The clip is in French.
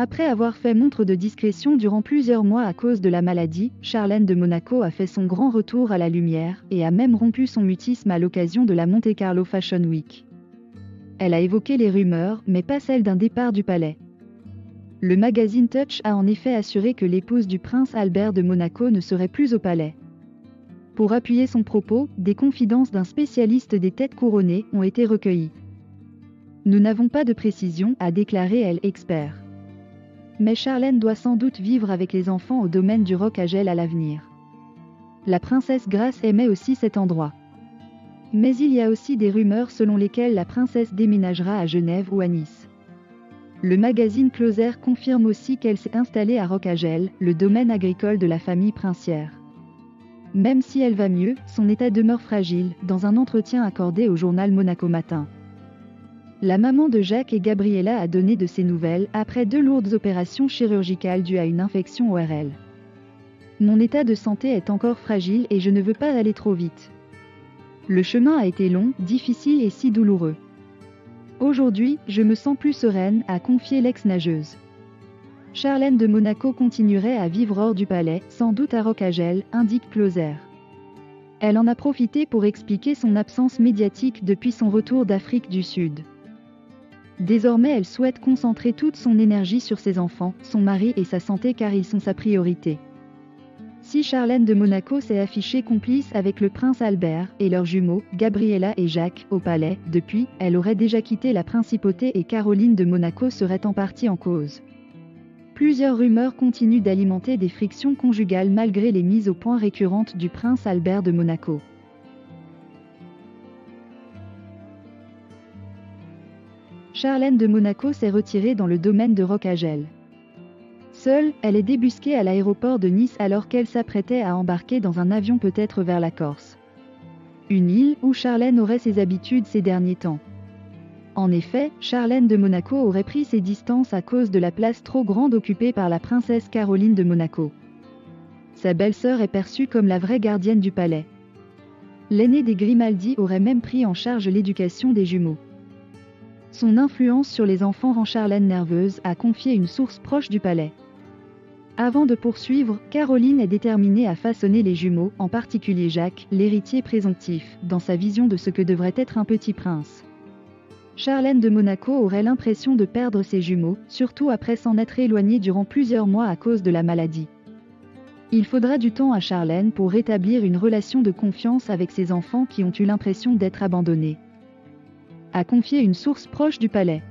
Après avoir fait montre de discrétion durant plusieurs mois à cause de la maladie, Charlène de Monaco a fait son grand retour à la lumière et a même rompu son mutisme à l'occasion de la Monte Carlo Fashion Week. Elle a évoqué les rumeurs, mais pas celles d'un départ du palais. Le magazine Touch a en effet assuré que l'épouse du prince Albert de Monaco ne serait plus au palais. Pour appuyer son propos, des confidences d'un spécialiste des têtes couronnées ont été recueillies. Nous n'avons pas de précision, a déclaré elle, expert. Mais Charlène doit sans doute vivre avec les enfants au domaine du Roc à Gel à l'avenir. La princesse Grace aimait aussi cet endroit. Mais il y a aussi des rumeurs selon lesquelles la princesse déménagera à Genève ou à Nice. Le magazine Closer confirme aussi qu'elle s'est installée à Roc à Gel, le domaine agricole de la famille princière. Même si elle va mieux, son état demeure fragile, dans un entretien accordé au journal Monaco Matin. La maman de Jacques et Gabriella a donné de ses nouvelles après 2 lourdes opérations chirurgicales dues à une infection ORL. Mon état de santé est encore fragile et je ne veux pas aller trop vite. Le chemin a été long, difficile et si douloureux. Aujourd'hui, je me sens plus sereine, a confié l'ex-nageuse. Charlène de Monaco continuerait à vivre hors du palais, sans doute à Roc à Gel, indique Closer. Elle en a profité pour expliquer son absence médiatique depuis son retour d'Afrique du Sud. Désormais elle souhaite concentrer toute son énergie sur ses enfants, son mari et sa santé car ils sont sa priorité. Si Charlène de Monaco s'est affichée complice avec le prince Albert et leurs jumeaux, Gabriella et Jacques, au palais, depuis, elle aurait déjà quitté la principauté et Caroline de Monaco serait en partie en cause. Plusieurs rumeurs continuent d'alimenter des frictions conjugales malgré les mises au point récurrentes du prince Albert de Monaco. Charlène de Monaco s'est retirée dans le domaine de Roc à Gel. Seule, elle est débusquée à l'aéroport de Nice alors qu'elle s'apprêtait à embarquer dans un avion peut-être vers la Corse. Une île où Charlène aurait ses habitudes ces derniers temps. En effet, Charlène de Monaco aurait pris ses distances à cause de la place trop grande occupée par la princesse Caroline de Monaco. Sa belle-sœur est perçue comme la vraie gardienne du palais. L'aîné des Grimaldi aurait même pris en charge l'éducation des jumeaux. Son influence sur les enfants rend Charlène nerveuse, a confié une source proche du palais. Avant de poursuivre, Caroline est déterminée à façonner les jumeaux, en particulier Jacques, l'héritier présomptif, dans sa vision de ce que devrait être un petit prince. Charlène de Monaco aurait l'impression de perdre ses jumeaux, surtout après s'en être éloignée durant plusieurs mois à cause de la maladie. Il faudra du temps à Charlène pour rétablir une relation de confiance avec ses enfants qui ont eu l'impression d'être abandonnés, a confié une source proche du palais.